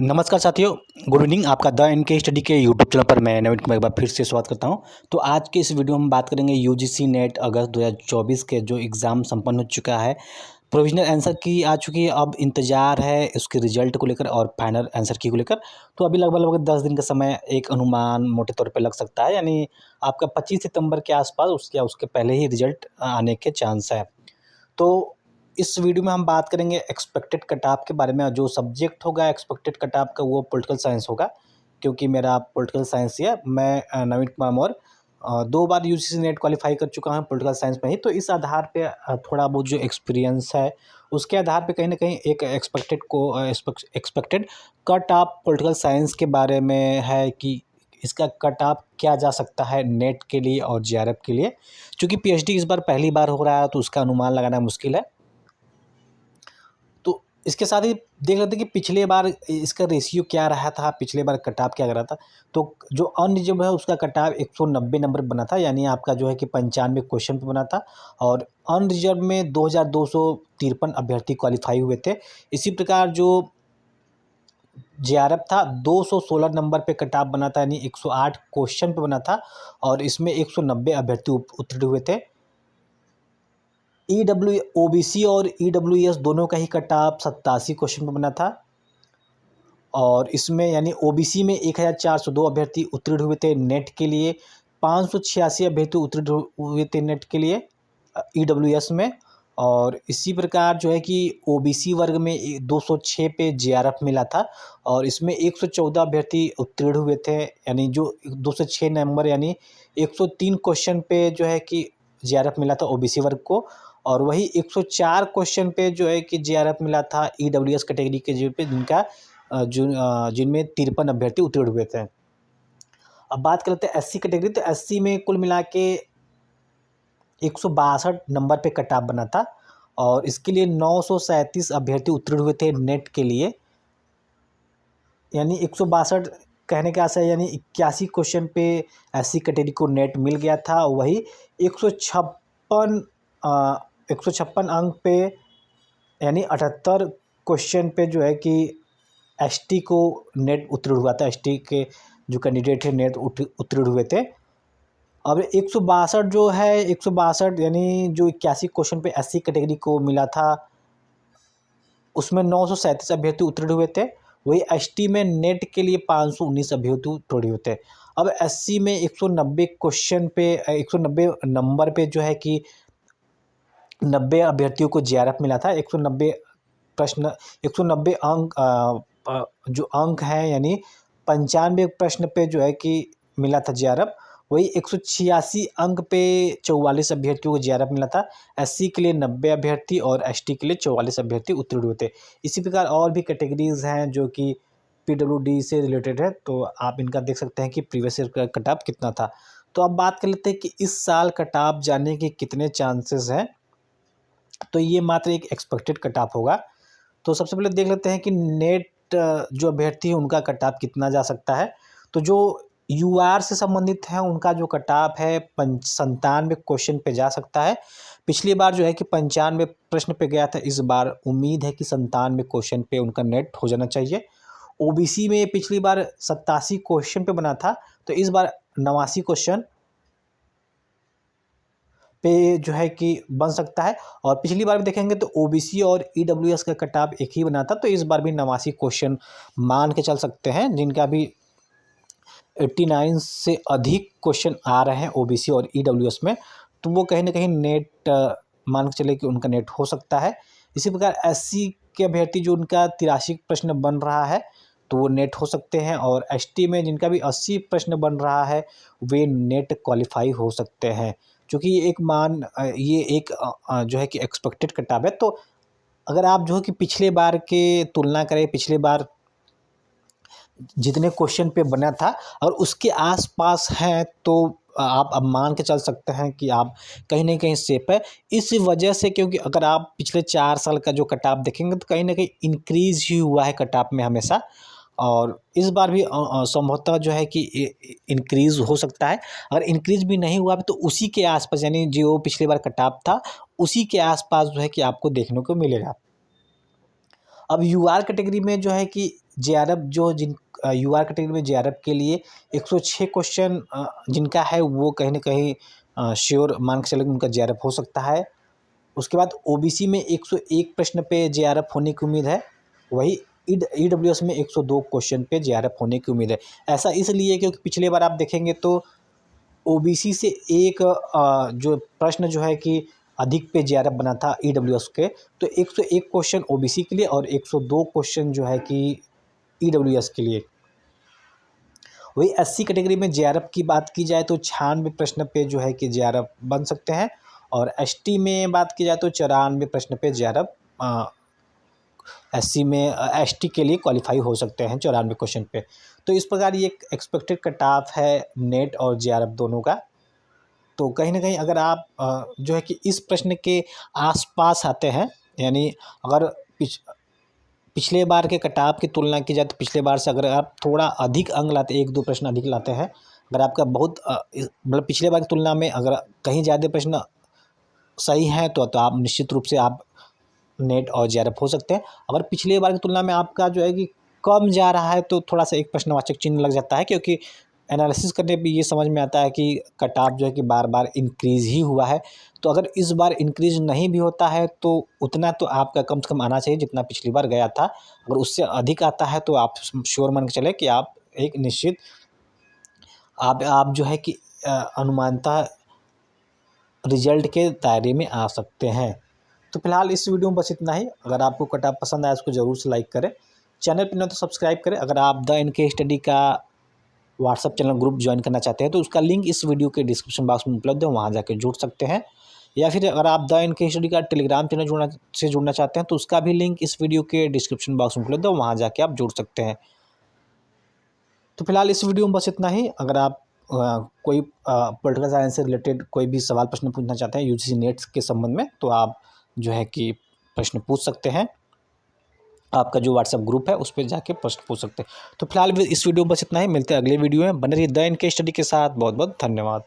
नमस्कार साथियों, good evening. आपका द एनके स्टडी के यूट्यूब चैनल पर मैं नवीन कुमार एक बार फिर से स्वागत करता हूं। तो आज के इस वीडियो में हम बात करेंगे यूजीसी नेट अगस्त 2024 के जो एग्ज़ाम संपन्न हो चुका है। प्रोविजनल आंसर की आ चुकी है, अब इंतज़ार है उसके रिजल्ट को लेकर और फाइनल आंसर की को लेकर। तो अभी लगभग 10 दिन का समय एक अनुमान मोटे तौर पे लग सकता है, यानी आपका 25 सितंबर के आसपास उसके पहले ही रिजल्ट आने के चांस है। तो इस वीडियो में हम बात करेंगे एक्सपेक्टेड कट ऑफ के बारे में। जो सब्जेक्ट होगा एक्सपेक्टेड कट ऑफ का वो पॉलिटिकल साइंस होगा, क्योंकि मेरा पॉलिटिकल साइंस ही है। मैं नवीन कुमार मौर्य 2 बार यूजीसी नेट क्वालिफाई कर चुका हूँ पॉलिटिकल साइंस में ही। तो इस आधार पे थोड़ा बहुत जो एक्सपीरियंस है उसके आधार पे कहीं ना कहीं एक expected cut off political science के बारे में है कि इसका कट ऑफ क्या जा सकता है नेट के लिए और जेआरएफ के लिए। क्योंकि पीएचडी इस बार पहली बार हो रहा है तो उसका अनुमान लगाना मुश्किल है। तो इसके साथ ही देख लेते हैं कि पिछले बार इसका रेशियो क्या रहा था, पिछले बार कट ऑफ क्या करा था। तो जो अनरिजर्व है उसका कट ऑफ 190 नंबर बना था, यानी आपका जो है कि 95 क्वेश्चन पे बना था। और अनरिजर्व में 2253 अभ्यर्थी क्वालिफाई हुए थे। इसी प्रकार जो जेआरएफ था 216 नंबर पे कट ऑफ बना था, यानी 108 क्वेश्चन पे बना था और इसमें 190 अभ्यर्थी उत्तीर्ण हुए थे। ओबीसी और ईडब्ल्यूएस दोनों का ही कट ऑफ 87 क्वेश्चन पर बना था और इसमें यानी ओबीसी में 1402 अभ्यर्थी उत्तीर्ण हुए थे नेट के लिए, 586 अभ्यर्थी उत्तीर्ण हुए थे नेट के लिए ईडब्ल्यूएस में। और इसी प्रकार जो है कि ओबीसी वर्ग में 206 पे जेआरएफ मिला था और इसमें 114 अभ्यर्थी उत्तीर्ण हुए थे, यानी जो 206 नंबर यानी 103 क्वेश्चन पे जो है कि जेआरएफ मिला था ओबीसी वर्ग को। और वही 104 क्वेश्चन पे जो है कि जेआरएफ मिला था ईडब्ल्यूएस कैटेगरी के जो पे जिनमें 53 अभ्यर्थी उत्तीर्ण हुए थे। अब बात करते हैं एससी कैटेगरी। तो एससी में कुल मिला के 162 नंबर पे कट ऑफ बना था और इसके लिए 937 अभ्यर्थी उत्तीर्ण हुए थे नेट के लिए, यानी 162 कहने का आशा है यानी 81 क्वेश्चन पे एससी कैटेगरी को नेट मिल गया था। वही 156 अंक पे यानी 78 क्वेश्चन पे जो है कि एसटी को नेट उत्तीर्ण हुआ था। एसटी के जो कैंडिडेट थे नेट उत्तीर्ण हुए थे। अब 162 जो है 162 यानी जो 81 क्वेश्चन पे एससी कैटेगरी को मिला था उसमें 937 अभ्यर्थी उत्तीर्ण हुए थे। वही एसटी में नेट के लिए 519 अभ्यर्थी उत्तीर्ण हुए थे। अब एससी में 190 क्वेश्चन पे 190 नंबर पे जो है कि 90 अभ्यर्थियों को जेआरएफ मिला था। 190 प्रश्न 190 अंक जो अंक हैं यानी 95 प्रश्न पे जो है कि मिला था जेआरएफ। वही 186 अंक पे 44 अभ्यर्थियों को जेआरएफ मिला था। एससी के लिए 90 अभ्यर्थी और एसटी के लिए 44 अभ्यर्थी उत्तीर्ण हुए थे। इसी प्रकार और भी कैटेगरीज हैं जो कि पीडब्ल्यूडी से रिलेटेड है, तो आप इनका देख सकते हैं कि प्रीवियस ईयर का कट ऑफ कितना था। तो अब बात कर लेते हैं कि इस साल कट ऑफ जाने के कितने चांसेस हैं। तो ये मात्र एक एक्सपेक्टेड कट ऑफ होगा। तो सबसे पहले देख लेते हैं कि नेट जो अभ्यर्थी है उनका कट ऑफ कितना जा सकता है। तो जो यूआर से संबंधित है उनका जो कट ऑफ है 97 क्वेश्चन पे जा सकता है। पिछली बार जो है कि 95 प्रश्न पे गया था, इस बार उम्मीद है कि 97 क्वेश्चन पे उनका नेट हो जाना चाहिए। ओबीसी में पिछली बार 87 क्वेश्चन पे बना था, तो इस बार 89 क्वेश्चन पे जो है कि बन सकता है। और पिछली बार भी देखेंगे तो ओबीसी और ईडब्ल्यूएस का कट ऑफ एक ही बना था, तो इस बार भी 89 क्वेश्चन मान के चल सकते हैं, जिनका भी 89 से अधिक क्वेश्चन आ रहे हैं ओबीसी और ईडब्ल्यूएस में, तो वो कहीं ना कहीं नेट मान के चले कि उनका नेट हो सकता है। इसी प्रकार एससी के अभ्यर्थी जो उनका 83 प्रश्न बन रहा है तो वो नेट हो सकते हैं, और एसटी में जिनका भी 80 प्रश्न बन रहा है वे नेट क्वालिफाई हो सकते हैं। क्योंकि ये एक जो है कि एक्सपेक्टेड कट ऑफ है। तो अगर आप जो है कि पिछले बार के तुलना करें, पिछले बार जितने क्वेश्चन पे बना था और उसके आसपास हैं, तो आप अब मान के चल सकते हैं कि आप कहीं ना कहीं सेफ है। इस वजह से क्योंकि अगर आप पिछले 4 साल का जो कट ऑफ देखेंगे तो कहीं ना कहीं इंक्रीज ही हुआ है कट ऑफ में हमेशा, और इस बार भी संभवतः जो है कि इंक्रीज हो सकता है। अगर इंक्रीज भी नहीं हुआ तो उसी के आसपास यानी जो पिछले बार कट ऑफ था उसी के आसपास जो है कि आपको देखने को मिलेगा। अब यूआर कैटेगरी में जो है कि JRF जो जिन UR कैटेगरी में JRF के लिए 106 क्वेश्चन जिनका है वो कहीं ना कहीं श्योर मान के चले उनका JRF हो सकता है। उसके बाद OBC में 101 प्रश्न पे JRF होने की उम्मीद है। वही EWS में 102 क्वेश्चन पे JRF होने की उम्मीद है। ऐसा इसलिए क्योंकि पिछले बार आप देखेंगे तो OBC से एक जो प्रश्न जो है कि अधिक पे JRF बना था EWS के, तो 101 क्वेश्चन OBC के लिए और 102 क्वेश्चन जो है कि EWS के लिए। वही SC कैटेगरी में JRF की बात की जाए तो 96 प्रश्न पे जो है कि JRF बन सकते हैं, और ST में बात की जाए तो 94 प्रश्न पे JRF SC में ST के लिए क्वालिफाई हो सकते हैं 94 क्वेश्चन पे। तो इस प्रकार ये एक एक्सपेक्टेड कट ऑफ है नेट और JRF दोनों का। तो कहीं ना कहीं अगर आप जो है कि इस प्रश्न के आसपास आते हैं, यानी अगर पिछले बार के कट ऑफ की तुलना की जाए तो पिछले बार से अगर आप थोड़ा अधिक अंक लाते, 1-2 प्रश्न अधिक लाते हैं, अगर आपका बहुत मतलब पिछले बार की तुलना में अगर कहीं ज़्यादा प्रश्न सही हैं तो आप निश्चित रूप से आप नेट और JRF हो सकते हैं। अगर पिछले बार की तुलना में आपका जो है कि कम जा रहा है तो थोड़ा सा एक प्रश्नवाचक चिन्ह लग जाता है, क्योंकि एनालिसिस करने पे ये समझ में आता है कि कट ऑफ जो है कि बार बार इंक्रीज़ ही हुआ है। तो अगर इस बार इंक्रीज़ नहीं भी होता है तो उतना तो आपका कम से कम आना चाहिए जितना पिछली बार गया था। अगर उससे अधिक आता है तो आप श्योर मान के चलें कि आप एक निश्चित आप जो है कि अनुमानतः रिजल्ट के दायरे में आ सकते हैं। तो फिलहाल इस वीडियो में बस इतना ही। अगर आपको कट ऑफ पसंद आया इसको ज़रूर से लाइक करें, चैनल पर न तो सब्सक्राइब करें। अगर आप द NK स्टडी का व्हाट्सअप चैनल ग्रुप ज्वाइन करना चाहते हैं तो उसका लिंक इस वीडियो के डिस्क्रिप्शन बॉक्स में उपलब्ध है, वहाँ जाकर जुड़ सकते हैं। या फिर अगर आप द NK स्टडी का टेलीग्राम चैनल जुड़ना चाहते हैं तो उसका भी लिंक इस वीडियो के डिस्क्रिप्शन बॉक्स में उपलब्ध है, वहाँ जाके आप जुड़ सकते हैं। तो फिलहाल इस वीडियो में बस इतना ही। अगर आप कोई पॉलिटिकल साइंस से रिलेटेड कोई भी सवाल प्रश्न पूछना चाहते हैं UGC नेट्स के संबंध में तो आप जो है कि प्रश्न पूछ सकते हैं। आपका जो व्हाट्सएप ग्रुप है उस पर जाके प्रश्न पूछ सकते हैं। तो फिलहाल इस वीडियो में बस इतना ही। मिलते हैं अगले वीडियो में। बने रहिए द NK स्टडी के साथ। बहुत बहुत धन्यवाद।